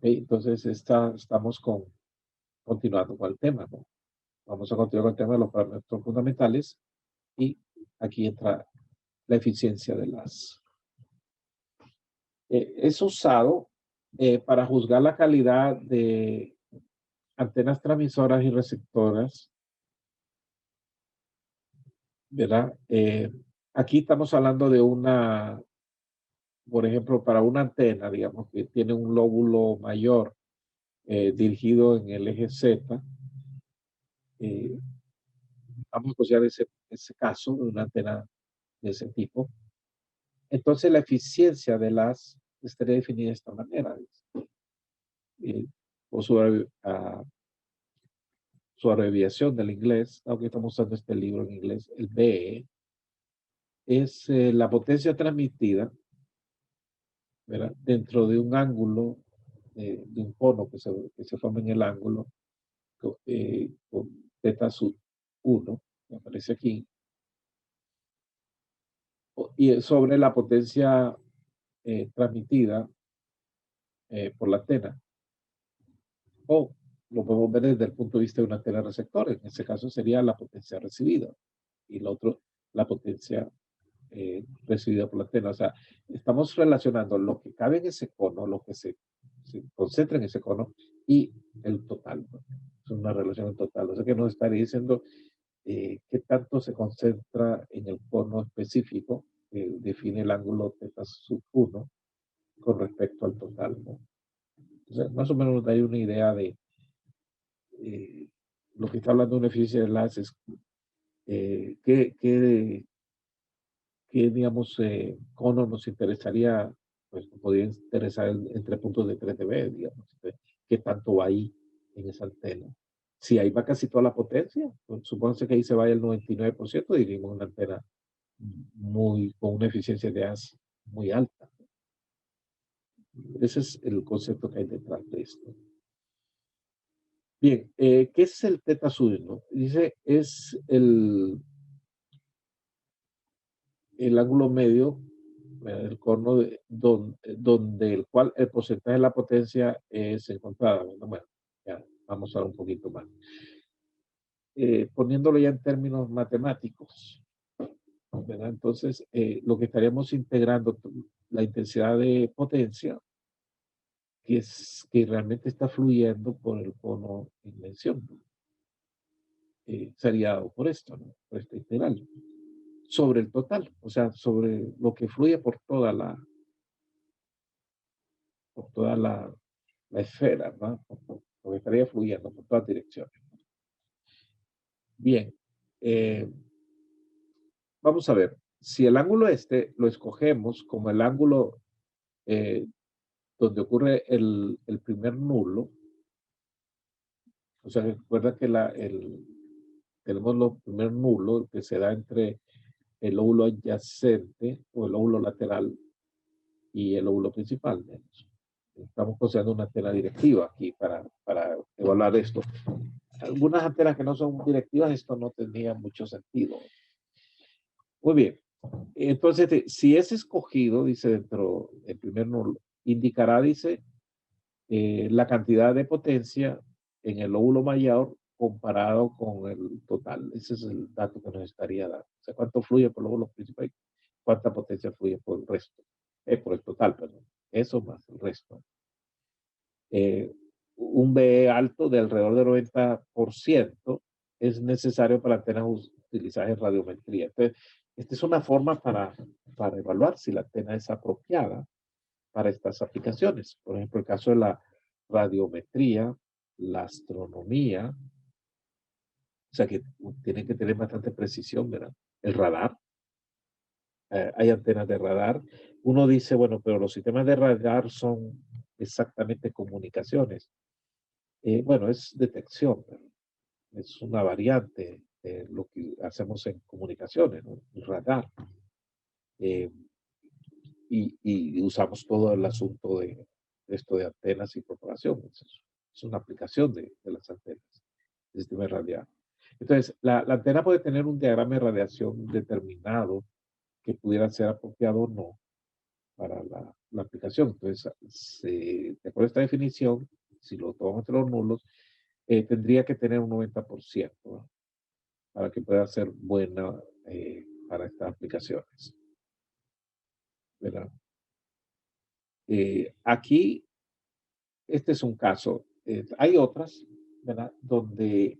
Entonces estamos continuando con el tema, ¿no? Vamos a continuar con el tema de los parámetros fundamentales y aquí entra la eficiencia de las. Es usado para juzgar la calidad de antenas transmisoras y receptoras, ¿verdad? Aquí estamos hablando de una, por ejemplo, para una antena, digamos, que tiene un lóbulo mayor dirigido en el eje Z. Vamos a considerar ese caso de una antena de ese tipo. Entonces, la eficiencia de las estaría definida de esta manera. Eh, o su abreviación del inglés, aunque estamos usando este libro en inglés, el BE, es la potencia transmitida, ¿verdad? Dentro de un ángulo, de un cono que se forma en el ángulo, con teta sub 1, que aparece aquí, y sobre la potencia transmitida por la antena. O lo podemos ver desde el punto de vista de una antena receptor. En ese caso sería la potencia recibida y lo otro, la potencia recibida por la antena. O sea, estamos relacionando lo que cabe en ese cono, lo que se concentra en ese cono y el total, ¿no? Es una relación en total. O sea que nos estaría diciendo qué tanto se concentra en el cono específico que define el ángulo θ sub 1 con respecto al total, ¿no? O sea, más o menos nos daría una idea de lo que está hablando de una eficiencia de enlaces, qué digamos, cono nos interesaría, pues podría interesar entre puntos de 3 dB, digamos, qué tanto va ahí en esa antena. Si ahí va casi toda la potencia, pues, supónganse que ahí se vaya el 99%, diríamos una antena con una eficiencia de haz muy alta. Ese es el concepto que hay detrás de esto. Bien, ¿qué es el teta sud, no? Dice, es el ángulo medio el cono donde el cual el porcentaje de la potencia es encontrada. Bueno, ya vamos a ver un poquito más. Poniéndolo ya en términos matemáticos, ¿verdad? Entonces, lo que estaríamos integrando la intensidad de potencia que realmente está fluyendo por el cono en mención. Sería dado por esto, ¿no? Por esta integral. Sobre el total, o sea, sobre lo que fluye por toda la esfera, ¿no? Lo que estaría fluyendo por todas direcciones. Bien, vamos a ver, si el ángulo este lo escogemos como el ángulo eh, donde ocurre el primer nulo, o sea, recuerda que tenemos el primer nulo que se da entre el lóbulo adyacente o el lóbulo lateral y el lóbulo principal. Estamos considerando una antena directiva aquí para evaluar esto. Algunas antenas que no son directivas, esto no tendría mucho sentido. Muy bien. Entonces, si es escogido, dice dentro del primer nulo, indicará, dice, la cantidad de potencia en el lóbulo mayor comparado con el total. Ese es el dato que nos estaría dando. O sea, cuánto fluye por el lóbulo principal, cuánta potencia fluye por el resto, por el total, perdón. Eso más el resto. Un B alto de alrededor del 90% es necesario para antenas utilizadas en radiometría. Entonces, esta es una forma para evaluar si la antena es apropiada para estas aplicaciones. Por ejemplo, el caso de la radiometría, la astronomía, o sea que tienen que tener bastante precisión, ¿verdad? El radar, hay antenas de radar. Uno dice, bueno, pero los sistemas de radar son exactamente comunicaciones. Bueno, es detección, es una variante de lo que hacemos en comunicaciones, ¿no? El radar. Eh, y usamos todo el asunto de esto de antenas y propagación. Es una aplicación de las antenas, del sistema radial. Entonces, la antena puede tener un diagrama de radiación determinado que pudiera ser apropiado o no. para la aplicación. Entonces, de acuerdo a esta definición, si lo tomamos entre los nulos, tendría que tener un 90%, ¿no? Para que pueda ser buena para estas aplicaciones, ¿verdad? Aquí, este es un caso. Hay otras, ¿verdad? Donde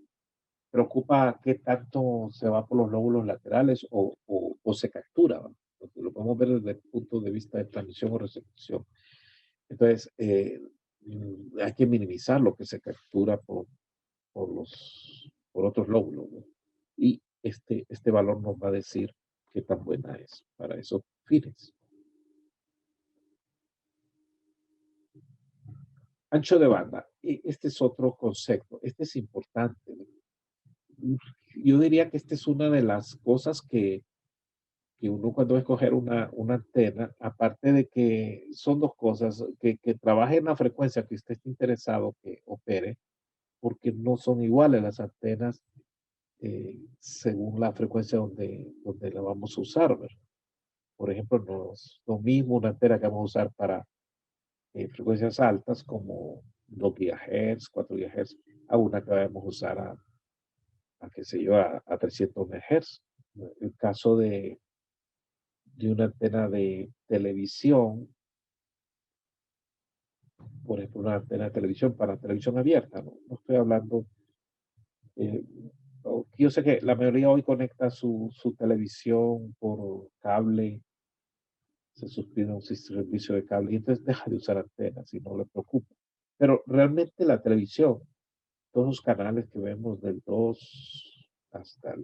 preocupa qué tanto se va por los lóbulos laterales o se captura, ¿va? Porque lo podemos ver desde el punto de vista de transmisión o recepción. Entonces, hay que minimizar lo que se captura por otros lóbulos, ¿no? Y este valor nos va a decir qué tan buena es para esos fines. Ancho de banda. Este es otro concepto. Este es importante, ¿no? Yo diría que esta es una de las cosas que uno cuando va a escoger una antena, aparte de que son dos cosas, que trabaje en la frecuencia que usted esté interesado que opere, porque no son iguales las antenas según la frecuencia donde la vamos a usar, ¿verdad? Por ejemplo, no es lo mismo una antena que vamos a usar para frecuencias altas como 2 GHz, 4 GHz, a una que vamos a usar a qué sé yo, a 300 MHz. El caso de una antena de televisión, por ejemplo, una antena de televisión para televisión abierta, no estoy hablando, eh, yo sé que la mayoría hoy conecta su televisión por cable, se suscribe a un servicio de cable y entonces deja de usar antenas y no le preocupa. Pero realmente la televisión, todos los canales que vemos del 2 hasta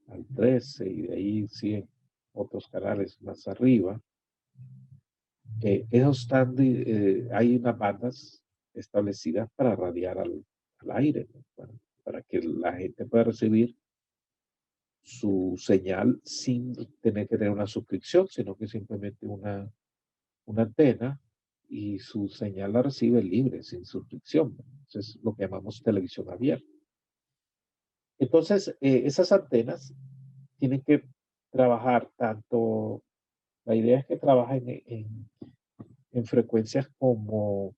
al 13 y de ahí siguen otros canales más arriba, esos están, hay unas bandas establecidas para radiar al aire, ¿no? Para que la gente pueda recibir su señal sin tener que tener una suscripción, sino que simplemente una antena y su señal la recibe libre, sin suscripción. Entonces, lo que llamamos televisión abierta. Entonces, esas antenas tienen que trabajar tanto, la idea es que trabajen en frecuencias como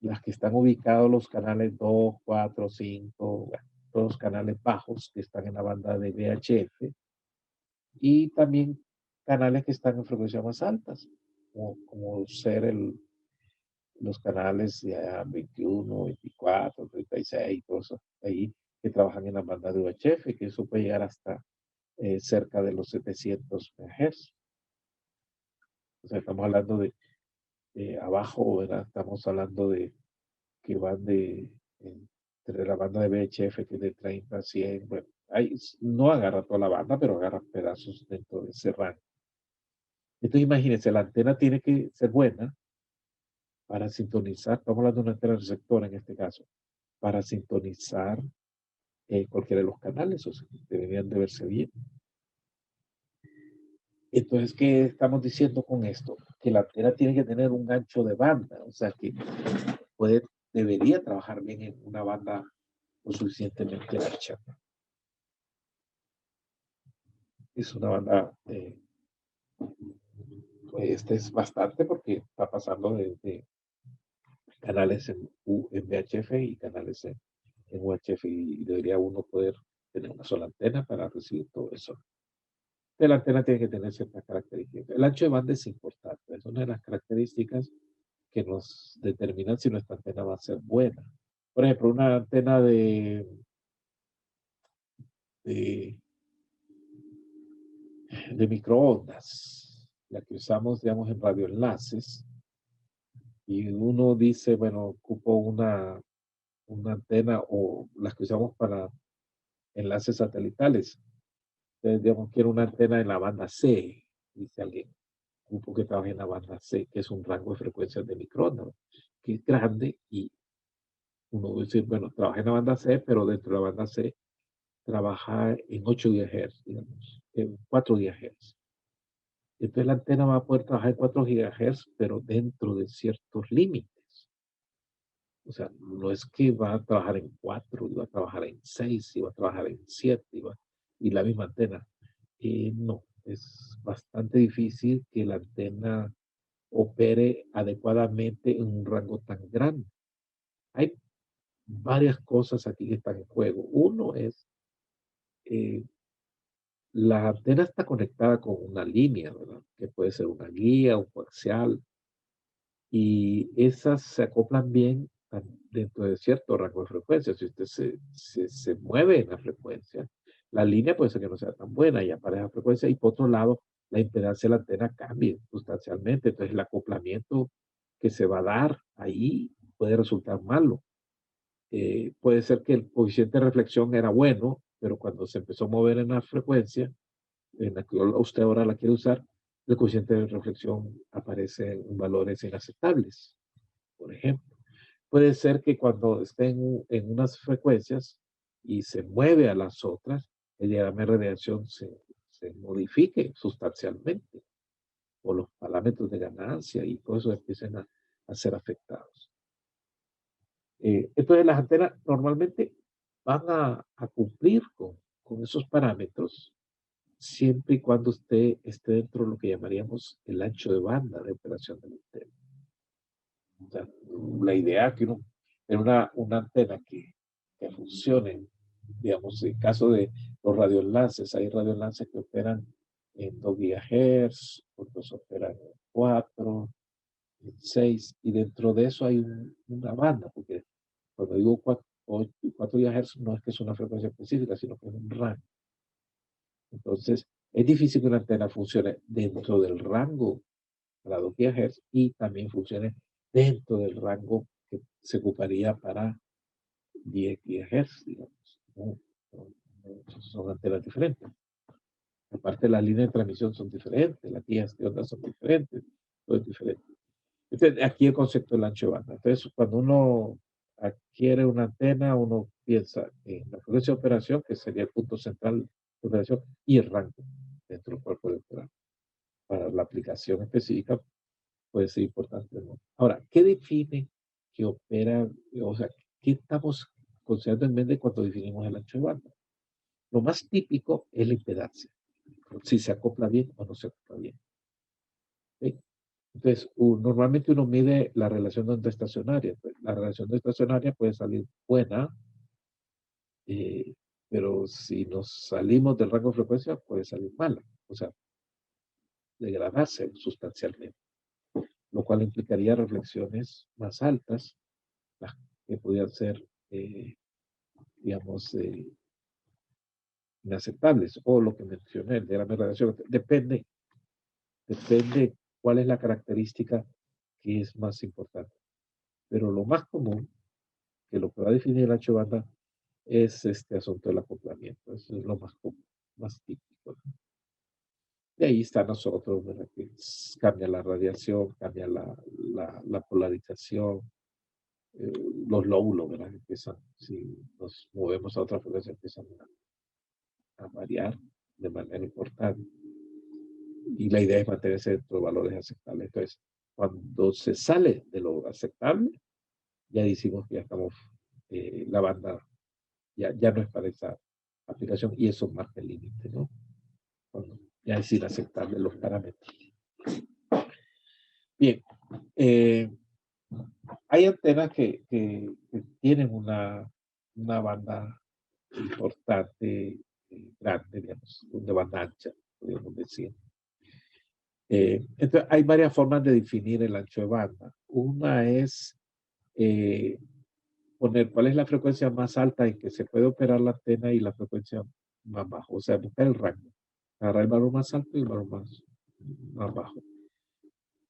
las que están ubicados los canales 2, 4, 5, bueno, todos los canales bajos que están en la banda de VHF y también canales que están en frecuencias más altas, como ser los canales ya 21, 24, 36, todos esos ahí que trabajan en la banda de UHF, que eso puede llegar hasta cerca de los 700 MHz. O sea, estamos hablando de abajo, ¿verdad? Estamos hablando de que van entre la banda de VHF que es de 30 a 100, bueno, ahí no agarra toda la banda, pero agarra pedazos dentro de ese rango. Entonces imagínense, la antena tiene que ser buena para sintonizar, estamos hablando de una antena receptora en este caso, para sintonizar cualquiera de los canales, o sea, deberían de verse bien. Entonces, ¿qué estamos diciendo con esto? Que la antena tiene que tener un ancho de banda, o sea, que puede, debería trabajar bien en una banda lo suficientemente ancha. Es una banda, este es bastante porque está pasando de canales en VHF y canales en UHF y debería uno poder tener una sola antena para recibir todo eso. La antena tiene que tener ciertas características. El ancho de banda es importante, es una de las características que nos determinan si nuestra antena va a ser buena. Por ejemplo, una antena de, de microondas, la que usamos, digamos, en radioenlaces, y uno dice, bueno, ocupo una antena o las que usamos para enlaces satelitales. Entonces, digamos, quiero una antena en la banda C, dice alguien, ocupo que trabaje en la banda C, que es un rango de frecuencias de microondas, que es grande y uno va a decir, bueno, trabaja en la banda C, pero dentro de la banda C trabaja en 8 GHz, digamos, en 4 GHz. Entonces la antena va a poder trabajar en 4 GHz, pero dentro de ciertos límites. O sea, no es que va a trabajar en 4, va a trabajar en 6, va a trabajar en 7, y la misma antena. No. es bastante difícil que la antena opere adecuadamente en un rango tan grande. Hay varias cosas aquí que están en juego. Uno es, eh, la antena está conectada con una línea, ¿verdad? Que puede ser una guía, un coaxial, y esas se acoplan bien dentro de cierto rango de frecuencia. Si usted se mueve en la frecuencia, la línea puede ser que no sea tan buena y aparece la frecuencia, y por otro lado, la impedancia de la antena cambie sustancialmente. Entonces, el acoplamiento que se va a dar ahí puede resultar malo. Puede ser que el coeficiente de reflexión era bueno, pero cuando se empezó a mover en la frecuencia, en la que usted ahora la quiere usar, el coeficiente de reflexión aparece en valores inaceptables, por ejemplo. Puede ser que cuando esté en unas frecuencias y se mueve a las otras, el diagrama de radiación se modifique sustancialmente, o los parámetros de ganancia y todo eso empiecen a ser afectados. Entonces, las antenas normalmente van a cumplir con esos parámetros siempre y cuando usted esté dentro de lo que llamaríamos el ancho de banda de operación de la antena. O sea, la idea es que uno tiene una antena que funcione, digamos, en caso de los radioenlaces, hay radioenlaces que operan en 2 GHz, otros operan en 4, en 6, y dentro de eso hay una banda, porque cuando digo 4 GHz no es que es una frecuencia específica, sino que es un rango. Entonces, es difícil que una antena funcione dentro del rango para 2 GHz y también funcione dentro del rango que se ocuparía para 10 GHz, digamos. Son antenas diferentes. Aparte, las líneas de transmisión son diferentes, las guías de ondas son diferentes, todo es diferente. Entonces, aquí el concepto del ancho de banda. Entonces, cuando uno adquiere una antena, uno piensa en la frecuencia de operación, que sería el punto central de operación, y el rango dentro del cuerpo de operación. Para la aplicación específica puede ser importante, ¿no? Ahora, ¿qué define que opera? O sea, ¿qué estamos considerando en mente cuando definimos el ancho de banda? Lo más típico es la impedancia, si se acopla bien o no se acopla bien. ¿Sí? Entonces, normalmente uno mide la relación de onda estacionaria. Pues, la relación de estacionaria puede salir buena, eh, pero si nos salimos del rango de frecuencia, puede salir mala. O sea, degradarse sustancialmente, lo cual implicaría reflexiones más altas, las que podrían ser, digamos, inaceptables, o lo que mencioné, el diagrama de radiación. Depende cuál es la característica que es más importante. Pero lo más común, que lo que va a definir el ancho de banda, es este asunto del acoplamiento. Eso es lo más común, más típico. Y ahí está nosotros, ¿verdad? Que cambia la radiación, cambia la polarización, eh, los lóbulos, ¿verdad? Empiezan, si nos movemos a otra frecuencia, empiezan a variar de manera importante. Y la idea es mantenerse dentro de valores aceptables. Entonces, cuando se sale de lo aceptable, ya decimos que ya estamos, la banda ya no es para esa aplicación, y eso marca el límite, ¿no? Cuando ya es inaceptable los parámetros. Bien, eh, hay antenas que tienen una banda importante, grande, digamos, de banda ancha, podríamos decir. Entonces, hay varias formas de definir el ancho de banda. Una es eh, poner cuál es la frecuencia más alta en que se puede operar la antena y la frecuencia más baja, o sea, buscar el rango, agarrar el valor más alto y el valor más bajo.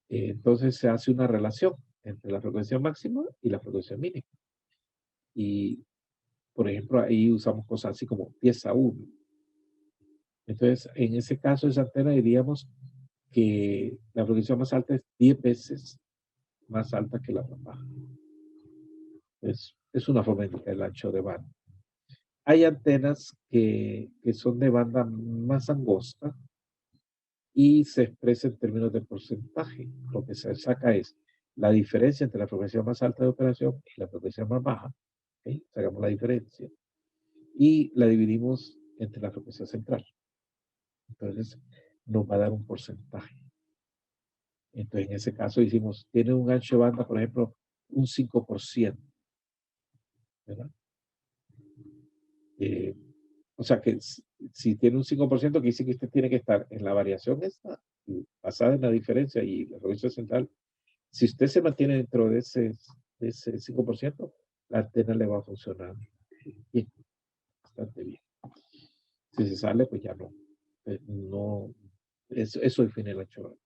Entonces se hace una relación entre la frecuencia máxima y la frecuencia mínima. Y, por ejemplo, ahí usamos cosas así como pieza 1. Entonces, en ese caso, esa antena diríamos que la frecuencia más alta es 10 veces más alta que la más baja. Es una forma de indicar el ancho de banda. Hay antenas que son de banda más angosta y se expresa en términos de porcentaje. Lo que se saca es la diferencia entre la frecuencia más alta de operación y la frecuencia más baja. ¿Okay? Sacamos la diferencia y la dividimos entre la frecuencia central. Entonces, nos va a dar un porcentaje. Entonces, en ese caso decimos, tiene un ancho de banda, por ejemplo, un 5%, ¿verdad? Eh, o sea que si tiene un 5%, quiere decir que usted tiene que estar en la variación esta, basada en la diferencia y la revista central. Si usted se mantiene dentro de ese 5%, la antena le va a funcionar bien, bastante bien. Si se sale, pues ya no. No, eso define el ancho.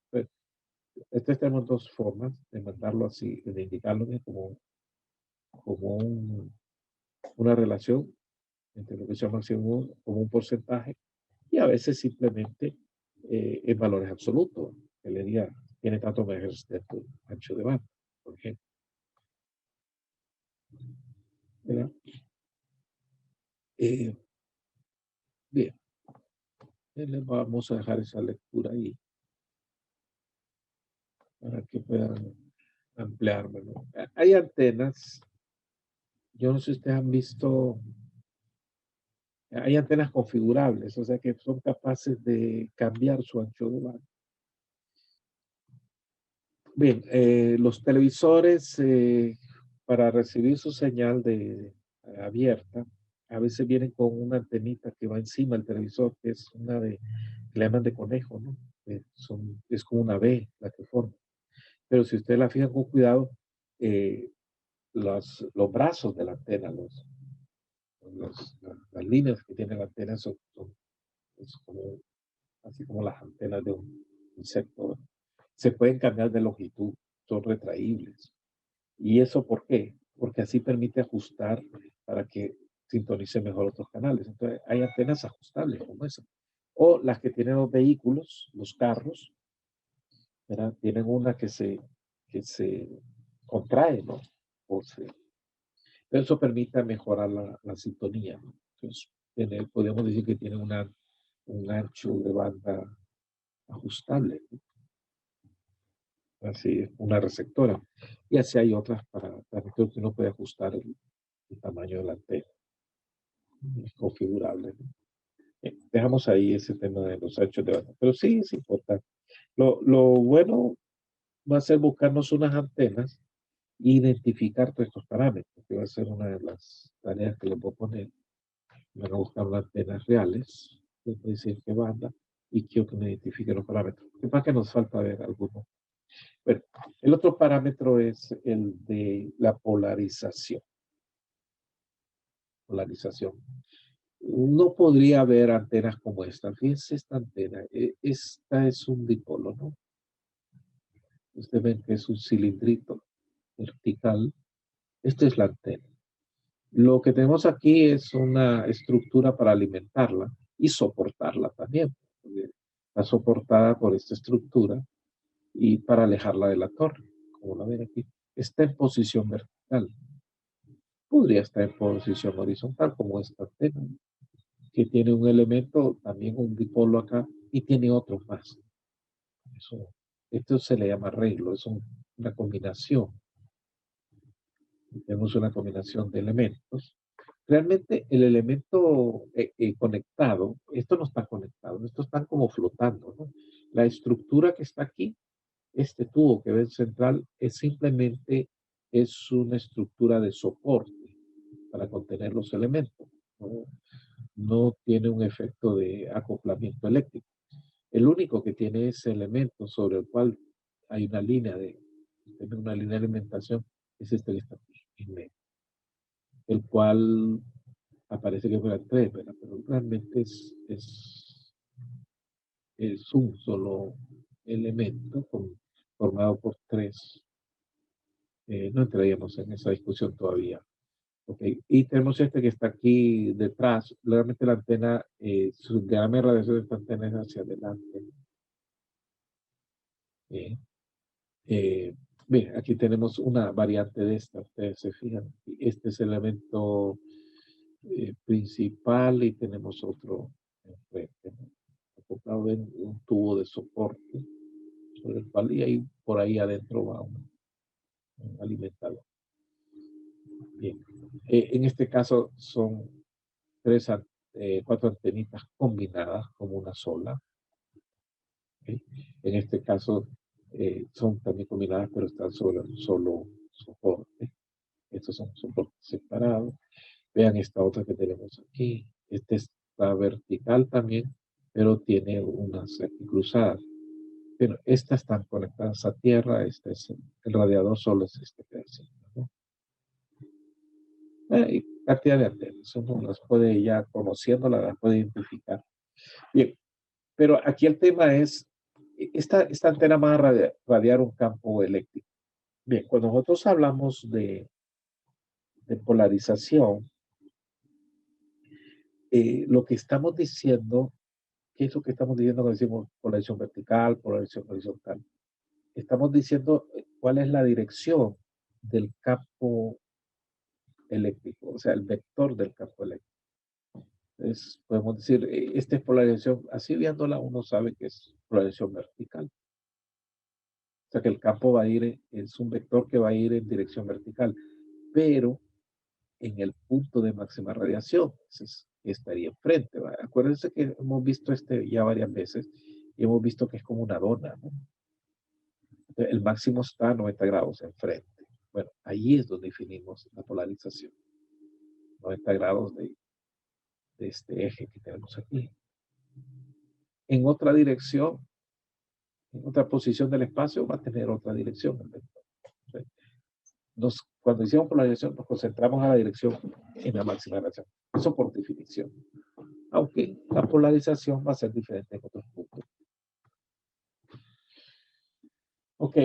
Entonces tenemos dos formas de mandarlo así, de indicarlo como una relación entre lo que se llama como un porcentaje y a veces simplemente en valores absolutos, que le diga, tiene tanto megahertz de tu ancho de banda, por ejemplo. ¿Verdad? Eh, bien, les vamos a dejar esa lectura ahí para que puedan ampliármelo. Hay antenas, yo no sé si ustedes han visto, hay antenas configurables, o sea que son capaces de cambiar su ancho de banda. Bien, los televisores para recibir su señal abierta, a veces vienen con una antenita que va encima del televisor, que es una que le llaman de conejo, ¿no? Es como una V la que forma. Pero si usted la fija con cuidado, eh, los brazos de la antena, las líneas que tiene la antena es como, así como las antenas de un insecto. Se pueden cambiar de longitud, son retraíbles. ¿Y eso por qué? Porque así permite ajustar para que sintonice mejor otros canales. Entonces, hay antenas ajustables como esa. O las que tienen los vehículos, los carros, ¿verdad? Tienen una que se contrae, ¿no? Eso permite mejorar la sintonía, ¿no? Entonces, podemos decir que tiene un ancho de banda ajustable, ¿no? Así, una receptora. Y así hay otras para que uno puede ajustar el tamaño de la antena. Es configurable, ¿no? Dejamos ahí ese tema de los anchos de banda. Pero sí es importante. Lo bueno va a ser buscarnos unas antenas e identificar todos estos parámetros, que va a ser una de las tareas que les voy a poner. Van a buscar las antenas reales, les voy a decir qué banda, y quiero que me identifique los parámetros. ¿Qué pasa? Que nos falta ver algunos. Bueno, el otro parámetro es el de la polarización. Polarización. No podría haber antenas como esta. Fíjense esta antena. Esta es un dipolo, ¿no? Ustedes ven que es un cilindrito vertical. Esta es la antena. Lo que tenemos aquí es una estructura para alimentarla y soportarla también. Está soportada por esta estructura y para alejarla de la torre, como la ven aquí. Está en posición vertical. Podría estar en posición horizontal como esta antena, que tiene un elemento, también un dipolo acá, y tiene otros más. Esto se le llama arreglo, es una combinación. Tenemos una combinación de elementos. Realmente el elemento conectado, esto no está conectado, estos están como flotando, ¿no? La estructura que está aquí, este tubo que ven central, es una estructura de soporte para contener los elementos. No, no tiene un efecto de acoplamiento eléctrico. El único que tiene ese elemento sobre el cual hay una línea de alimentación es este que está aquí, en medio, el cual aparece que fuera tres, ¿verdad? Pero realmente es un solo elemento formado por tres. No entraríamos en esa discusión todavía. Okay. Y tenemos este que está aquí detrás. Realmente la antena, su diámetro de radiación de esta antena es hacia adelante. Eh, eh, Bien, aquí tenemos una variante de esta. Ustedes se fijan. Este es el elemento principal y tenemos otro enfrente, ¿no? Acoplado en un tubo de soporte sobre el cual y ahí por ahí adentro va un alimentador. Bien. En este caso son cuatro antenitas combinadas como una sola. ¿Ok? En este caso son también combinadas, pero están sobre un solo soporte. Estos son soportes separados. Vean esta otra que tenemos aquí. Este está vertical también, pero tiene unas aquí cruzadas. Pero estas están conectadas a tierra. Este es el radiador, solo es este pedacito, ¿no? Y cantidad de antenas. Uno las puede ya conociéndolas, las puede identificar. Bien, pero aquí el tema es, esta antena va a radiar un campo eléctrico. Bien, cuando nosotros hablamos de polarización, lo que estamos diciendo, ¿qué es lo que estamos diciendo cuando decimos polarización vertical, polarización horizontal? Estamos diciendo cuál es la dirección del campo eléctrico, o sea, el vector del campo eléctrico. Entonces, podemos decir, esta es polarización, así viéndola uno sabe que es polarización vertical. O sea, que el campo va a ir, es un vector que va a ir en dirección vertical, pero en el punto de máxima radiación, entonces, estaría enfrente. ¿Va? Acuérdense que hemos visto este ya varias veces y hemos visto que es como una dona, ¿no? El máximo está a 90 grados enfrente. Bueno, ahí es donde definimos la polarización. 90 grados de este eje que tenemos aquí. En otra dirección, en otra posición del espacio, va a tener otra dirección. Cuando hicimos polarización, nos concentramos a la dirección en la máxima radiación. Eso por definición. Aunque la polarización va a ser diferente en otros puntos. Ok.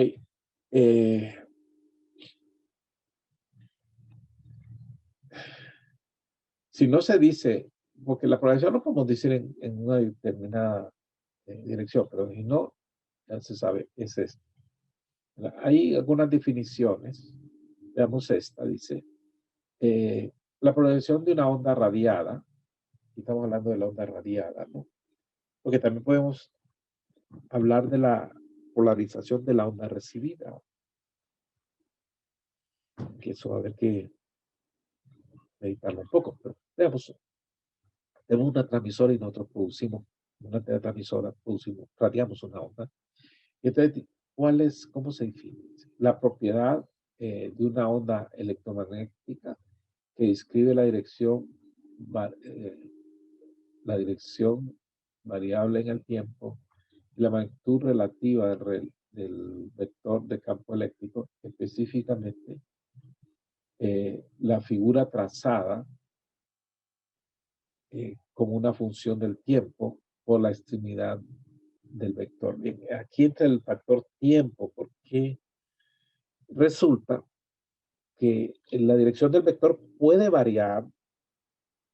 Si no se dice, porque la polarización lo podemos decir en una determinada dirección, pero si no, ya se sabe, es esto. Hay algunas definiciones. Veamos esta, dice, la polarización de una onda radiada, aquí estamos hablando de la onda radiada, ¿no? Porque también podemos hablar de la polarización de la onda recibida, que eso va a haber que meditarlo un poco, pero veamos, tenemos una transmisora y nosotros producimos una transmisora, radiamos una onda. Y entonces, cómo se define? La propiedad de una onda electromagnética que describe la dirección variable en el tiempo y la magnitud relativa del vector de campo eléctrico, específicamente la figura trazada como una función del tiempo por la extremidad del vector. Bien, aquí entra el factor tiempo, porque resulta que la dirección del vector puede variar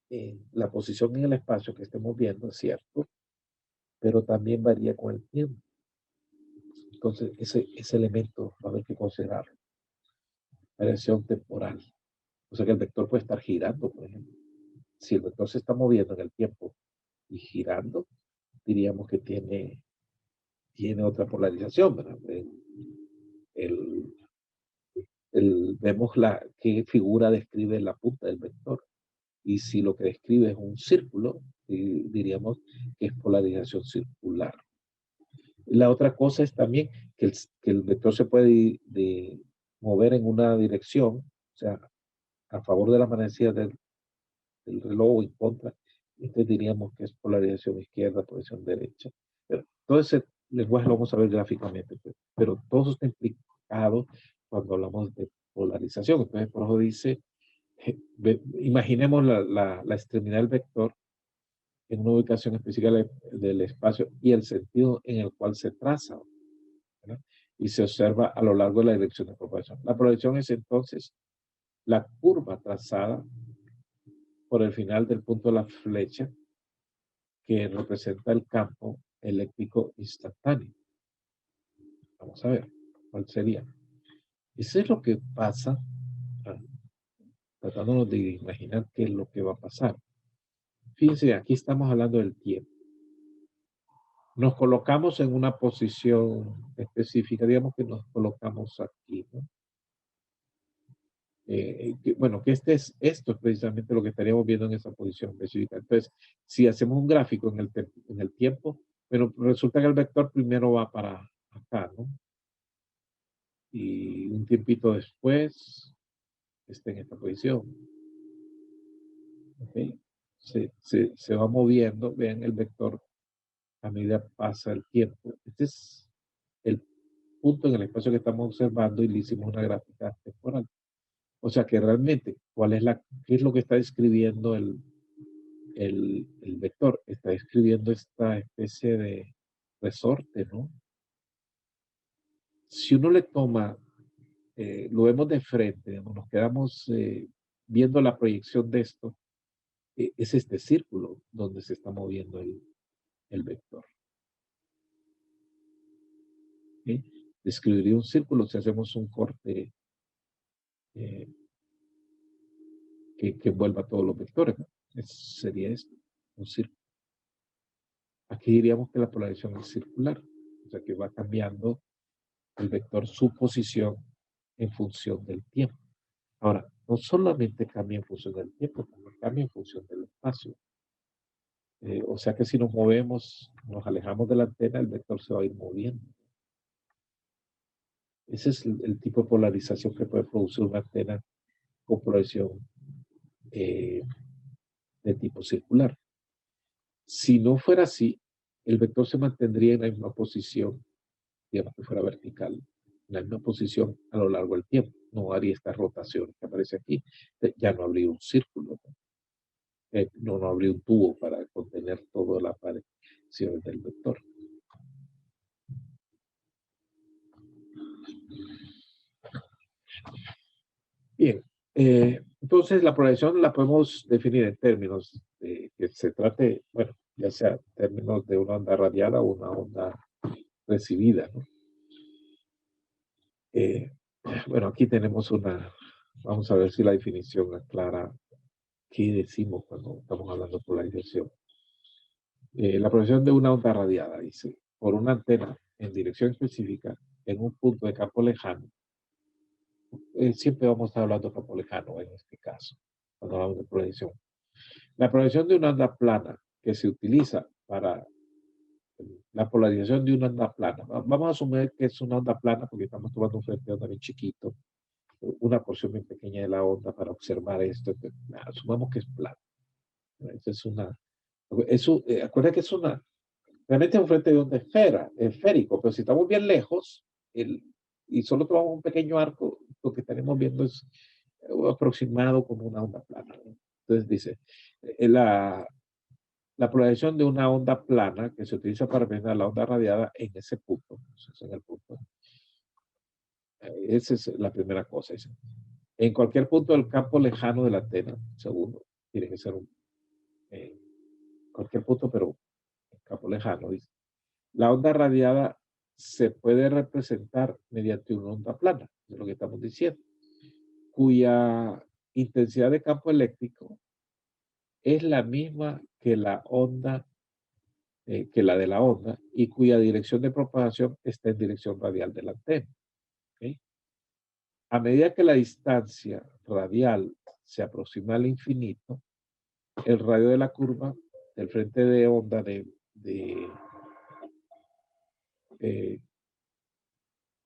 en la posición en el espacio que estemos viendo, es cierto, pero también varía con el tiempo. Entonces, ese elemento va a haber que considerarlo. Variación temporal. O sea que el vector puede estar girando, por ejemplo. Si el vector se está moviendo en el tiempo y girando, diríamos que tiene otra polarización, ¿verdad? El, vemos qué figura describe la punta del vector. Y si lo que describe es un círculo, diríamos que es polarización circular. La otra cosa es también que el vector se puede mover en una dirección, o sea, a favor de la manecilla del reloj o en contra. Entonces diríamos que es polarización izquierda, polarización derecha. Pero todo ese lenguaje lo vamos a ver gráficamente, pero todo eso está implicado cuando hablamos de polarización. Entonces, por eso dice, imaginemos la extremidad del vector en una ubicación específica del espacio y el sentido en el cual se traza, ¿verdad? Y se observa a lo largo de la dirección de propagación. La polarización es entonces la curva trazada por el final del punto de la flecha que representa el campo eléctrico instantáneo. Vamos a ver cuál sería. Eso es lo que pasa, tratándonos de imaginar qué es lo que va a pasar. Fíjense, aquí estamos hablando del tiempo. Nos colocamos en una posición específica, digamos que nos colocamos aquí, ¿no? Bueno, que esto es precisamente lo que estaríamos viendo en esa posición específica. Entonces, si hacemos un gráfico en el tiempo, Pero resulta que el vector primero va para acá, ¿no? Y un tiempito después está en esta posición. ¿Ok? Se va moviendo, vean el vector a medida que pasa el tiempo. Este es el punto en el espacio que estamos observando y le hicimos una gráfica temporal. O sea que realmente, ¿qué es lo que está describiendo el vector? Está describiendo esta especie de resorte, ¿no? Si uno le toma, lo vemos de frente, digamos, nos quedamos viendo la proyección de esto, es este círculo donde se está moviendo el vector. ¿Sí? Describiría un círculo si hacemos un corte eh, que envuelva todos los vectores, ¿no? Sería esto, un círculo. Aquí diríamos que la polarización es circular, o sea que va cambiando el vector su posición en función del tiempo. Ahora, no solamente cambia en función del tiempo, también cambia en función del espacio. O sea que si nos movemos, nos alejamos de la antena, el vector se va a ir moviendo. Ese es el tipo de polarización que puede producir una antena con polarización eh, de tipo circular. Si no fuera así, el vector se mantendría en la misma posición, digamos que fuera vertical, en la misma posición a lo largo del tiempo. No haría esta rotación que aparece aquí. Ya no habría un círculo, ¿no? No habría un tubo para contener toda la aparición del vector. Bien, entonces la polarización la podemos definir en términos de que se trate, bueno, ya sea en términos de una onda radiada o una onda recibida, ¿no? Eh, bueno, aquí tenemos vamos a ver si la definición aclara qué decimos cuando estamos hablando de polarización. La polarización de una onda radiada, dice, por una antena en dirección específica en un punto de campo lejano. Siempre vamos a estar hablando de campo lejano en este caso, cuando hablamos de polarización. La polarización de una onda plana que se utiliza para la polarización de una onda plana. Vamos a asumir que es una onda plana porque estamos tomando un frente de onda bien chiquito, una porción bien pequeña de la onda para observar esto. Asumamos que es plana. Esa es acuérdate que es realmente es un frente de onda esférico, pero si estamos bien lejos y solo tomamos un pequeño arco, lo que estaremos viendo es aproximado como una onda plana, ¿no? Entonces dice, la polarización de una onda plana que se utiliza para medir la onda radiada en ese punto, en el punto. Esa es la primera cosa. Dice. En cualquier punto del campo lejano de la antena, segundo, tiene que ser cualquier punto, pero en campo lejano, dice. La onda radiada se puede representar mediante una onda plana, es lo que estamos diciendo, cuya intensidad de campo eléctrico es la misma que que la de la onda y cuya dirección de propagación está en dirección radial de la antena. ¿Okay? A medida que la distancia radial se aproxima al infinito, el radio de la curva del frente de onda eh,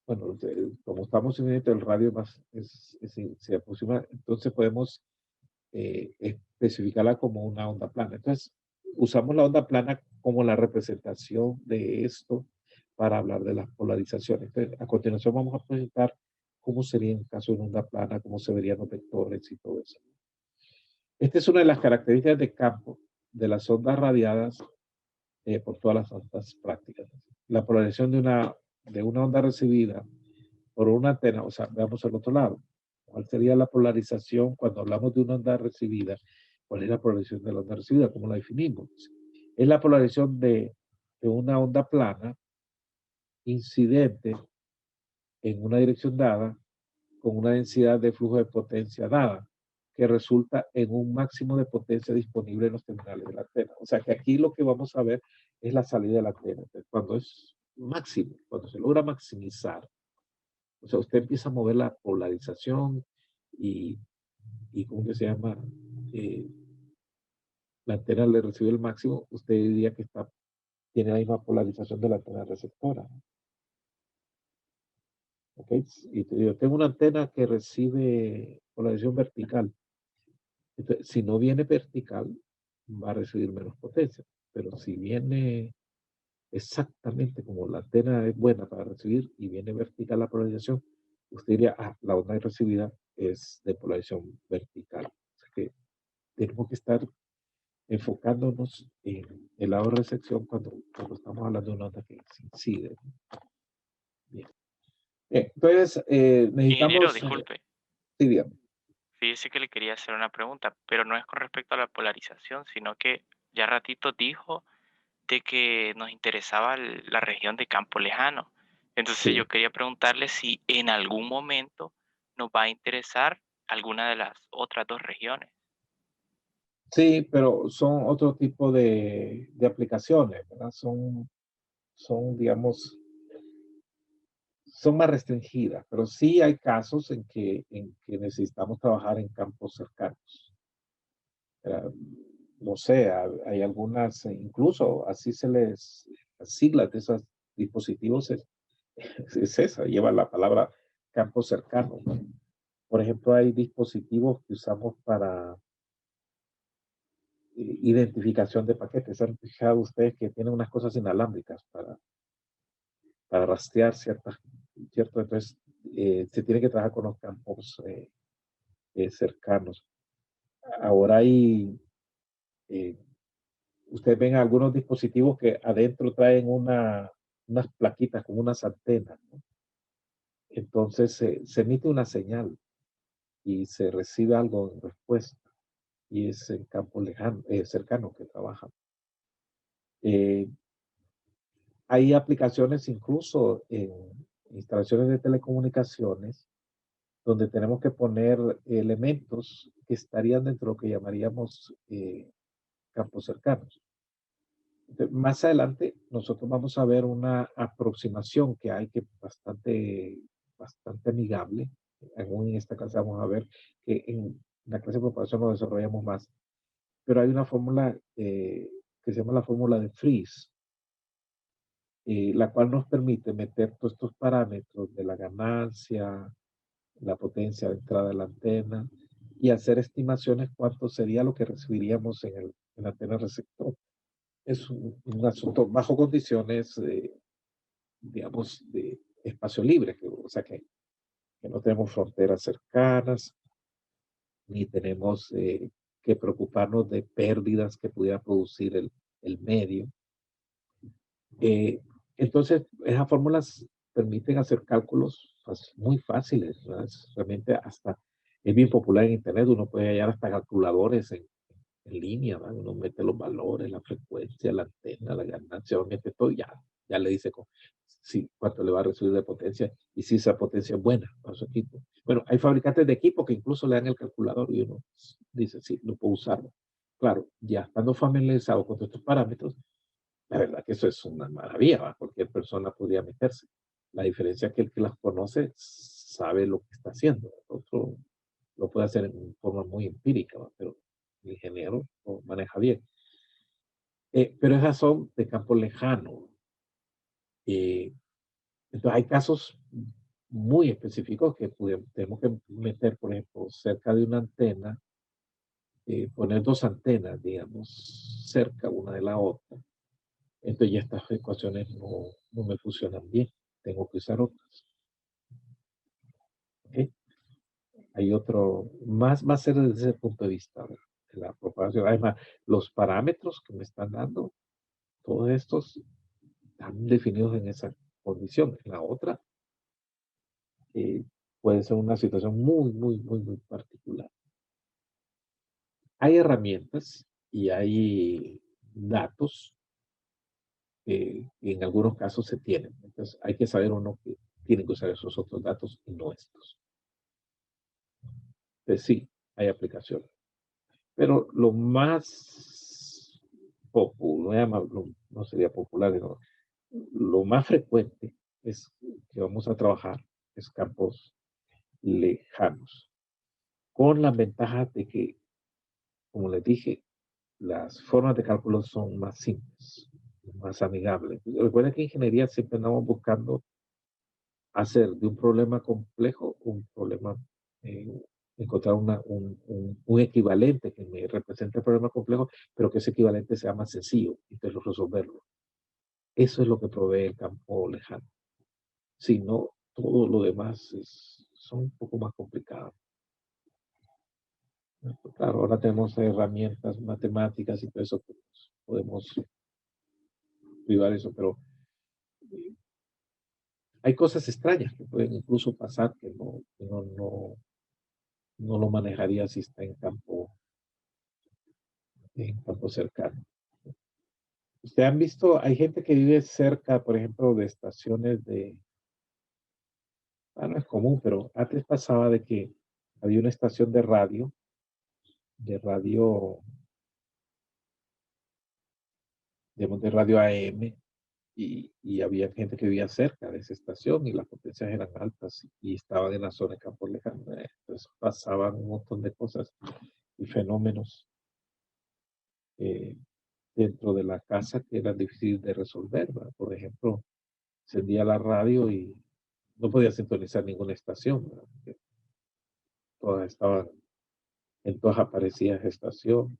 bueno, como estamos en el radio más se aproxima, entonces podemos especificarla como una onda plana. Entonces, usamos la onda plana como la representación de esto para hablar de las polarizaciones. Entonces, a continuación vamos a presentar cómo sería en caso de una onda plana, cómo se verían los vectores y todo eso. Esta es una de las características de campo de las ondas radiadas por todas las ondas prácticas. La polarización de una onda recibida por una antena, o sea, veamos al otro lado. ¿Cuál sería la polarización cuando hablamos de una onda recibida? ¿Cuál es la polarización de la onda recibida? ¿Cómo la definimos? Es la polarización de una onda plana incidente en una dirección dada con una densidad de flujo de potencia dada, que resulta en un máximo de potencia disponible en los terminales de la antena. O sea que aquí lo que vamos a ver es la salida de la antena. Cuando es máximo, cuando se logra maximizar, o sea, usted empieza a mover la polarización y ¿cómo que se llama? Eh, la antena le recibe el máximo, usted diría que está tiene la misma polarización de la antena receptora. ¿Ok? Y yo tengo una antena que recibe polarización vertical. Entonces, si no viene vertical, va a recibir menos potencia. Pero si viene exactamente como la antena es buena para recibir y viene vertical la polarización, usted diría, ah, la onda recibida es de polarización vertical. O sea que tenemos que estar enfocándonos en el lado de recepción cuando estamos hablando de una onda que se incide. Bien. Bien, entonces, Ingeniero, necesitamos, disculpe, sí, dígame. fíjese que le quería hacer una pregunta, pero no es con respecto a la polarización, sino que ya ratito dijo de que nos interesaba la región de Campo Lejano. Entonces yo Sí, quería preguntarle si en algún momento nos va a interesar alguna de las otras dos regiones. sí, pero son otro tipo de aplicaciones, ¿verdad? Digamos, son más restringidas, pero sí hay casos en que necesitamos trabajar en campos cercanos. Eh, no sé, hay algunas, incluso así se les, las siglas de esos dispositivos es esa, lleva la palabra campo cercano, ¿no? Por ejemplo, hay dispositivos que usamos para identificación de paquetes. ¿Han fijado ustedes que tienen unas cosas inalámbricas para rastrear cierto? Entonces, se tiene que trabajar con los campos cercanos. Ahora eh, ustedes ven algunos dispositivos que adentro traen unas plaquitas con unas antenas, ¿no? Entonces, se emite una señal y se recibe algo en respuesta. Y es el campo lejano, cercano que trabaja. Eh, Hay aplicaciones incluso en instalaciones de telecomunicaciones donde tenemos que poner elementos que estarían dentro de lo que llamaríamos campos cercanos. Más adelante nosotros vamos a ver una aproximación que hay que bastante amigable. Aún en esta clase vamos a ver que en la clase de propagación lo desarrollamos más. Pero hay una fórmula que se llama la fórmula de Freeze, la cual nos permite meter todos estos parámetros de la ganancia, la potencia de entrada de la antena y hacer estimaciones cuánto sería lo que recibiríamos en la antena receptor. Es un asunto bajo condiciones, digamos, de espacio libre, o sea que no tenemos fronteras cercanas, ni tenemos que preocuparnos de pérdidas que pudiera producir el medio. Eh, entonces, esas fórmulas permiten hacer cálculos muy fáciles, ¿verdad? Realmente hasta es bien popular en Internet, uno puede hallar hasta calculadores en línea, ¿verdad? Uno mete los valores, la frecuencia, la antena, la ganancia, uno mete todo y ya le dice sí, cuánto le va a recibir de potencia y si esa potencia es buena para su equipo. Bueno, hay fabricantes de equipo que incluso le dan el calculador y uno dice, sí, lo puedo usarlo. Claro, ya estando familiarizado con estos parámetros, la verdad que eso es una maravilla, ¿va? Cualquier persona podría meterse. La diferencia es que el que las conoce sabe lo que está haciendo. El otro lo puede hacer en forma muy empírica, ¿va? Pero el ingeniero lo maneja bien. Pero esas son de campo lejano. Eh, entonces hay casos muy específicos que tenemos que meter, por ejemplo, cerca de una antena, poner dos antenas, digamos, cerca una de la otra. Entonces ya estas ecuaciones no me funcionan bien. Tengo que usar otras. ¿Ok? Hay otro, más va a ser desde ese punto de vista, ¿verdad? De la propagación. Además, los parámetros que me están dando, todos estos están definidos en esa condición. En la otra, eh, puede ser una situación muy particular. Hay herramientas y hay datos que en algunos casos se tienen. Entonces, hay que saber uno que tiene que usar esos otros datos y no estos. Entonces, sí, hay aplicaciones. Pero lo más popular, no sería popular, sino lo más frecuente es que vamos a trabajar es campos lejanos, con la ventaja de que, como les dije, las formas de cálculo son más simples. más amigable. Recuerda que en ingeniería siempre andamos buscando hacer de un problema complejo un problema, eh, encontrar un equivalente que me represente el problema complejo, pero que ese equivalente sea más sencillo y entonces resolverlo. Eso es lo que provee el campo lejano. Si no, todo lo demás son un poco más complicados. Claro, ahora tenemos herramientas matemáticas y todo eso, pues, podemos privar eso, pero hay cosas extrañas que pueden incluso pasar que no lo manejaría si está en campo cercano. ¿Usted han visto? Hay gente que vive cerca, por ejemplo, de estaciones no es común, pero antes pasaba de que había una estación de radio, digamos, de radio AM, y había gente que vivía cerca de esa estación y las potencias eran altas y estaban en la zona de campo lejano. Entonces pasaban un montón de cosas y fenómenos eh, dentro de la casa que eran difíciles de resolver, ¿verdad? Por ejemplo, encendía la radio y no podía sintonizar ninguna estación, ¿verdad? Porque todas estaban, en todas aparecía esa estación,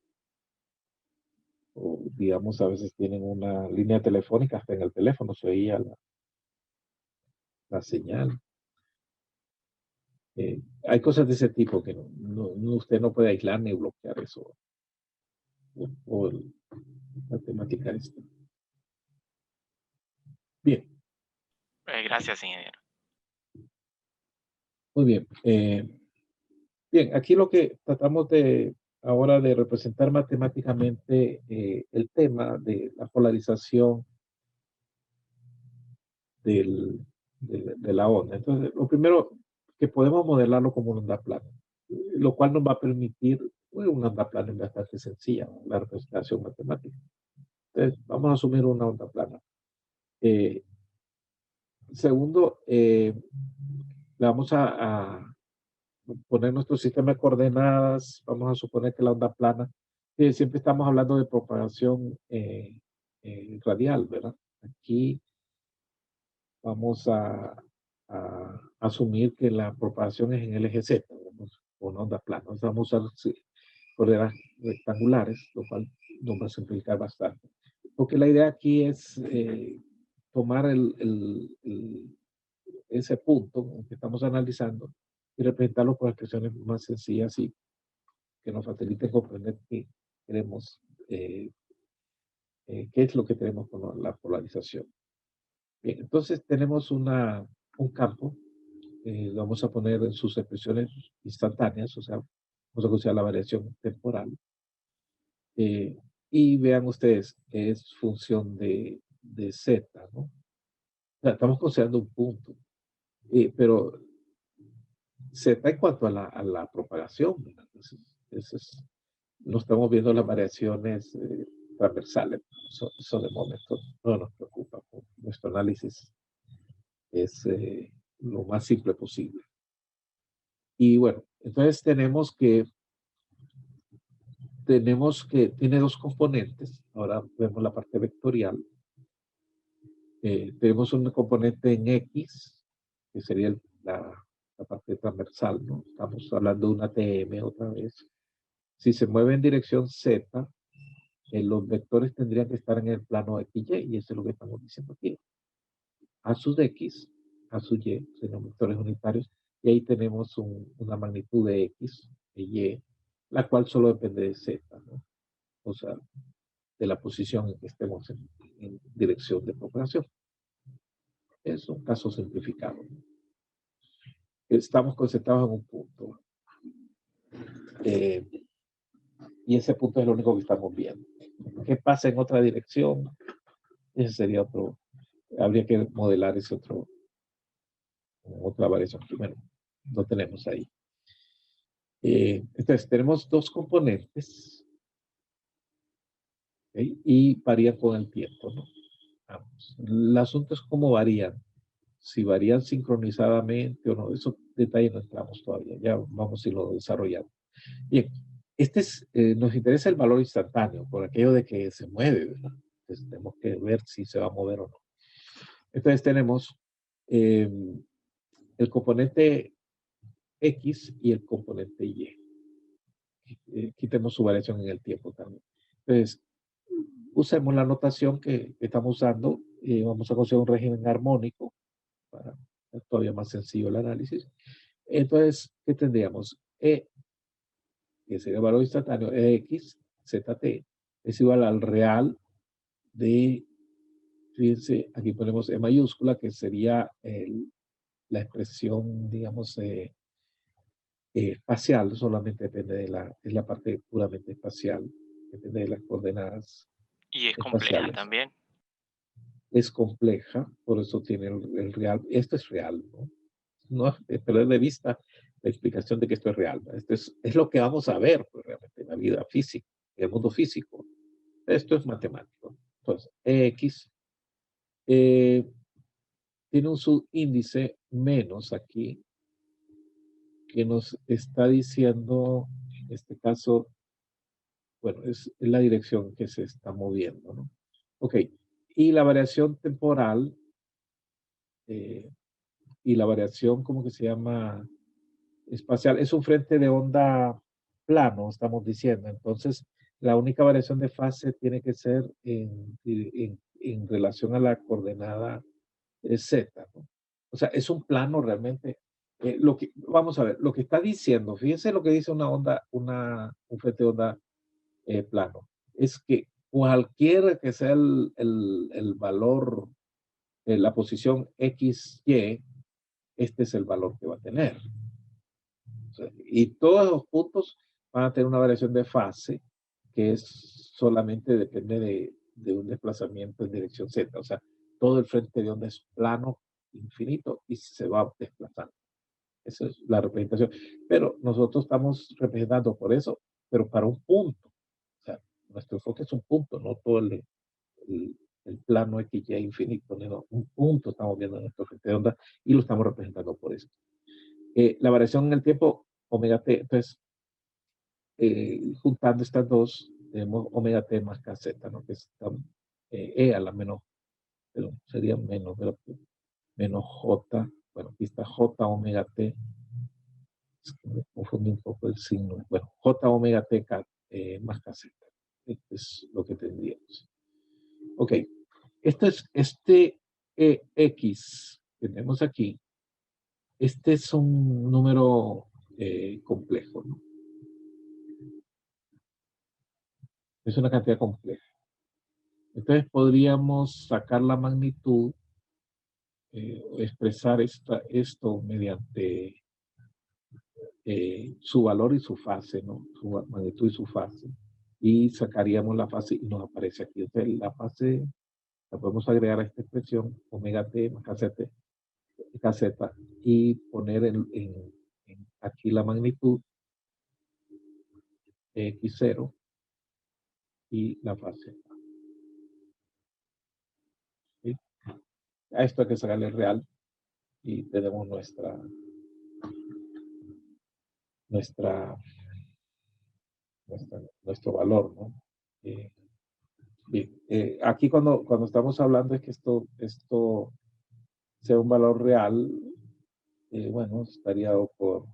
o digamos, a veces tienen una línea telefónica, hasta en el teléfono se oía la señal. Hay cosas de ese tipo que usted no puede aislar ni bloquear eso, o la temática esta. Bien, Gracias, ingeniero. muy bien. Bien, aquí lo que tratamos ahora de representar matemáticamente el tema de la polarización de la onda. Entonces, lo primero que podemos modelarlo como una onda plana, lo cual nos va a permitir una onda plana bastante sencilla, la representación matemática. Entonces, vamos a asumir una onda plana. Segundo, le vamos a poner nuestro sistema de coordenadas, vamos a suponer que la onda plana, siempre estamos hablando de propagación radial, ¿verdad? Aquí vamos a asumir que la propagación es en el eje Z, una onda plana. Entonces vamos a usar coordenadas rectangulares, lo cual nos va a simplificar bastante. Porque la idea aquí es tomar ese punto que estamos analizando y representarlo con expresiones más sencillas y que nos faciliten comprender qué queremos, qué es lo que tenemos con la polarización. Bien, entonces tenemos un campo, lo vamos a poner en sus expresiones instantáneas, o sea, vamos a considerar la variación temporal. Y vean ustedes, es función de z, ¿no? O sea, estamos considerando un punto, pero z en cuanto a la propagación, ¿verdad? Entonces, no estamos viendo las variaciones transversales. Eso de momento no nos preocupa. Nuestro análisis es lo más simple posible. Y bueno, entonces tiene dos componentes. Ahora vemos la parte vectorial. Tenemos un componente en X, que sería la parte transversal, ¿no? Estamos hablando de una TM otra vez. Si se mueve en dirección Z, los vectores tendrían que estar en el plano XY, y eso es lo que estamos diciendo aquí. A sub X, A sub Y, serían vectores unitarios, y ahí tenemos una magnitud de X, de Y, la cual solo depende de Z, ¿no? O sea, de la posición en que estemos en dirección de propagación. Es un caso simplificado. Estamos concentrados en un punto. Y ese punto es lo único que estamos viendo. ¿Qué pasa en otra dirección? Ese sería habría que modelar otra variación. Bueno, lo tenemos ahí. Entonces, tenemos dos componentes, ¿okay? Y varían con el tiempo, ¿no? Vamos. El asunto es cómo varían. Si varían sincronizadamente o no, esos detalles no entramos todavía. Ya vamos a irlo desarrollando. Bien, nos interesa el valor instantáneo, por aquello de que se mueve, ¿verdad? Entonces tenemos que ver si se va a mover o no. Entonces tenemos el componente X y el componente Y. Quitemos su variación en el tiempo también. Entonces, usemos la notación que estamos usando y vamos a conseguir un régimen armónico para hacer todavía más sencillo el análisis. Entonces, ¿qué tendríamos? E, que sería el valor instantáneo, EX, ZT, es igual al real de, fíjense, aquí ponemos E mayúscula, que sería la expresión, digamos, espacial, solamente depende es la parte puramente espacial, depende de las coordenadas Y es compleja espaciales. también. Es compleja, por eso tiene el real. Esto es real, ¿no? No es perder de vista la explicación de que esto es real. Esto es lo que vamos a ver pues, realmente en la vida física, en el mundo físico. Esto es matemático. Entonces, X tiene un subíndice menos aquí que nos está diciendo, en este caso, bueno, es la dirección que se está moviendo, ¿no? Ok, y la variación temporal y la variación, ¿cómo que se llama? Espacial, es un frente de onda plano, estamos diciendo. Entonces, la única variación de fase tiene que ser en relación a la coordenada Z, ¿no? O sea, es un plano realmente. Vamos a ver, lo que está diciendo, fíjense lo que dice una onda, un frente de onda plano, es que cualquiera que sea el valor, la posición XY, este es el valor que va a tener. O sea, y todos los puntos van a tener una variación de fase que es solamente depende de un desplazamiento en dirección Z. O sea, todo el frente de onda es plano, infinito y se va desplazando. Esa es la representación. Pero nosotros estamos representando por eso, pero para un punto. O sea, nuestro enfoque es un punto, no todo el plano XY infinito, no, un punto estamos viendo en nuestro frente de onda y lo estamos representando por eso. La variación en el tiempo, omega t, entonces, juntando estas dos, tenemos omega t más kz, ¿no? Que es e a la menos, pero sería menos, menos j, bueno, aquí está j omega t, es que me confundí un poco el signo, bueno, j omega t más kz, esto es lo que tendríamos. Ok, esto es este x que tenemos aquí, este es un número complejo, ¿no? Es una cantidad compleja. Entonces podríamos sacar la magnitud, expresar esto mediante su valor y su fase, ¿no? Su magnitud y su fase. Y sacaríamos la fase y nos aparece aquí. Entonces la fase la podemos agregar a esta expresión, omega t más kz, y poner aquí la magnitud x0 y la fase. ¿Sí? A esto hay que sacarle el real y tenemos nuestro valor, ¿no? Bien, aquí cuando estamos hablando es que esto sea un valor real, bueno, estaría dado por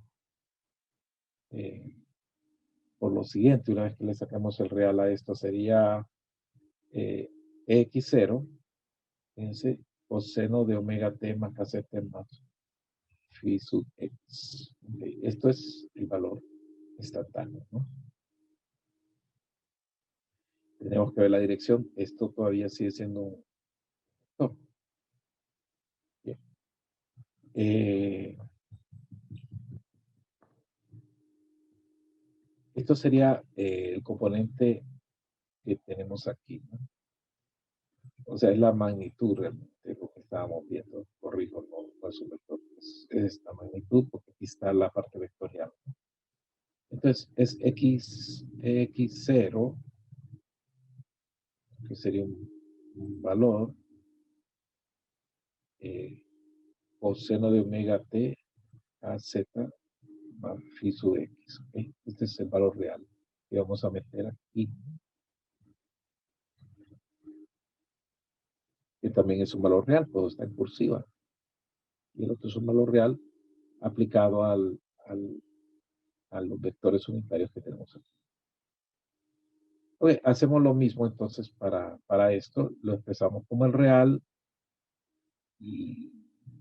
lo siguiente, una vez que le sacamos el real a esto, sería x0, fíjense, coseno de omega t más kz más phi sub x. Okay, esto es el valor instantáneo, ¿no? Tenemos que ver la dirección. Esto todavía sigue siendo un vector. Bien. Esto sería el componente que tenemos aquí, ¿no? O sea, es la magnitud realmente de lo que estábamos viendo. Corrijo, no es un vector, es esta magnitud, porque aquí está la parte vectorial, ¿no? Entonces, es x0, que sería un valor, coseno de omega t a z más phi sub x. ¿Okay? Este es el valor real que vamos a meter aquí. que también es un valor real, todo está en cursiva. Y el otro es un valor real aplicado a los vectores unitarios que tenemos aquí. Ok, hacemos lo mismo entonces para esto, lo expresamos como el real y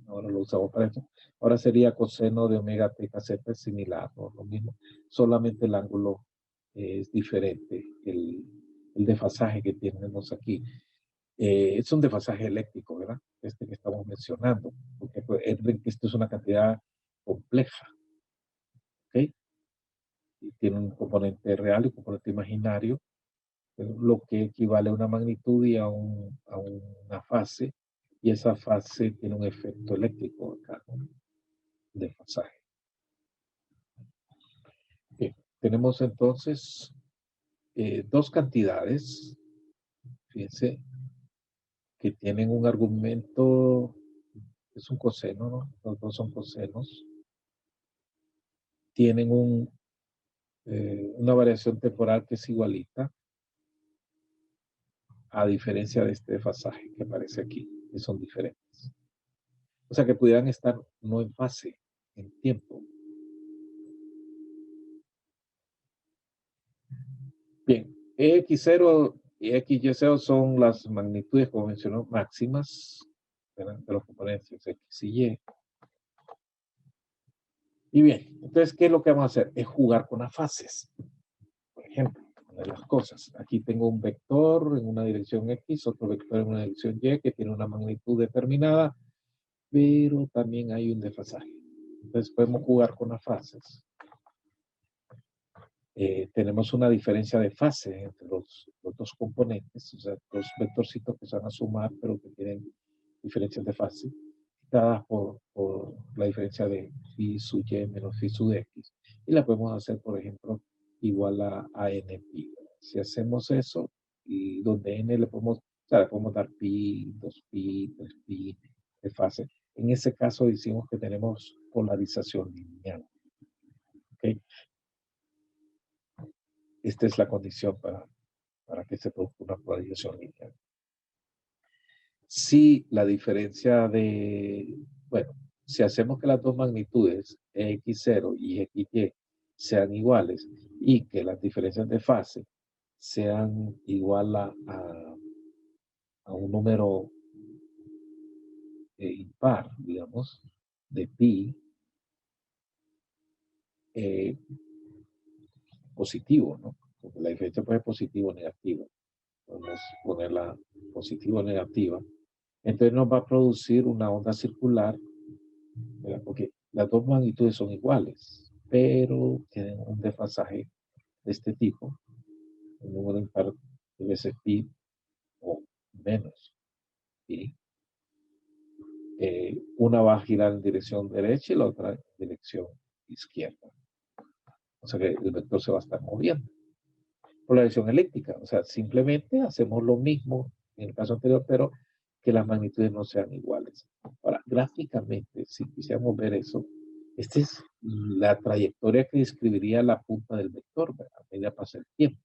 ahora lo usamos para esto. Ahora sería coseno de omega t z es similar, ¿no? Lo mismo, solamente el ángulo es diferente, el desfasaje que tenemos aquí. Es un desfasaje eléctrico, ¿verdad? Este que estamos mencionando, porque pues, esto es una cantidad compleja, ¿ok? Y tiene un componente real y un componente imaginario, lo que equivale a una magnitud y a una fase, y esa fase tiene un efecto eléctrico acá, ¿no? Desfasaje. Bien, tenemos entonces dos cantidades, fíjense, que tienen un argumento, es un coseno, ¿no? Los dos son cosenos. Tienen una variación temporal que es igualita, a diferencia de este desfasaje que aparece aquí, que son diferentes. O sea que pudieran estar no en fase, en tiempo. Bien, EX0 y XY0 son las magnitudes, como mencionó, máximas de los componentes X y Y. Y bien, entonces, ¿qué es lo que vamos a hacer? Es jugar con las fases. Por ejemplo, una de las cosas. Aquí tengo un vector en una dirección X, otro vector en una dirección Y, que tiene una magnitud determinada, pero también hay un desfasaje. Entonces, podemos jugar con las fases. Tenemos una diferencia de fase entre los dos componentes, o sea, dos vectorcitos que se van a sumar, pero que tienen diferencias de fase, dadas por la diferencia de phi sub y menos phi sub x. Y la podemos hacer, por ejemplo, igual a n pi. Si hacemos eso, y donde n le podemos dar pi, 2pi, 3pi de fase. En ese caso decimos que tenemos polarización lineal. ¿Okay? Esta es la condición para que se produzca una polarización lineal. Si la diferencia bueno, si hacemos que las dos magnitudes, x0 y xy, sean iguales y que las diferencias de fase sean igual a un número impar, digamos, de pi, positivo, ¿no? Porque la diferencia puede ser positiva o negativa. Podemos ponerla positiva o negativa. Entonces nos va a producir una onda circular, ¿verdad? Porque las dos magnitudes son iguales, pero tienen un desfasaje de este tipo, un número impar de veces pi o menos pi. Una va a girar en dirección derecha y la otra en dirección izquierda. O sea que el vector se va a estar moviendo. Por la dirección eléctrica, o sea, simplemente hacemos lo mismo en el caso anterior, pero que las magnitudes no sean iguales. Ahora, gráficamente, si quisiéramos ver eso, esta es la trayectoria que describiría la punta del vector, a medida que pasa el tiempo.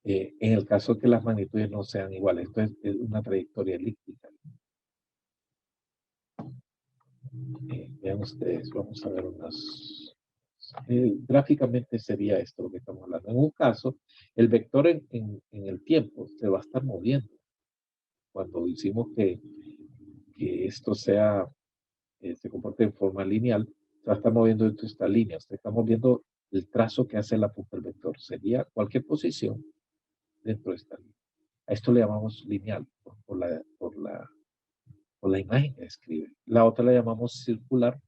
En el caso de que las magnitudes no sean iguales, esto es una trayectoria elíptica. Vean ustedes, vamos a ver unas... gráficamente sería esto lo que estamos hablando. En un caso, el vector en el tiempo se va a estar moviendo. Cuando decimos que esto sea, se comporte en forma lineal, se va a estar moviendo dentro de esta línea. Estamos viendo el trazo que hace la punta del vector. Sería cualquier posición dentro de esta línea. A esto le llamamos lineal por la imagen que describe. La otra la llamamos circular.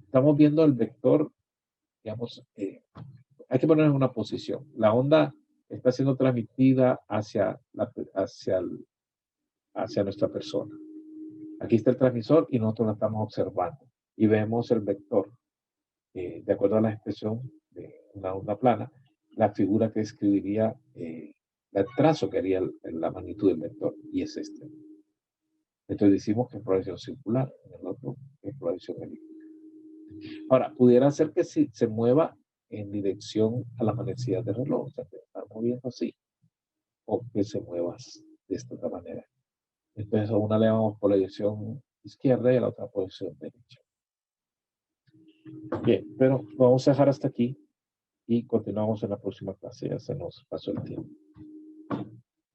Estamos viendo el vector, digamos, hay que ponerlo en una posición. La onda está siendo transmitida hacia nuestra persona. Aquí está el transmisor y nosotros la estamos observando. Y vemos el vector. De acuerdo a la expresión de una onda plana, la figura que describiría el trazo que haría la magnitud del vector. Y es este. Entonces decimos que es polarización circular. En el otro es polarización elíptica. Ahora, pudiera ser que se mueva en dirección a la manecilla del reloj. O sea, que está moviendo así. O que se mueva de esta otra manera. Entonces a una le llamamos polarización izquierda y a la otra polarización derecha. Bien, pero lo vamos a dejar hasta aquí y continuamos en la próxima clase. Ya se nos pasó el tiempo.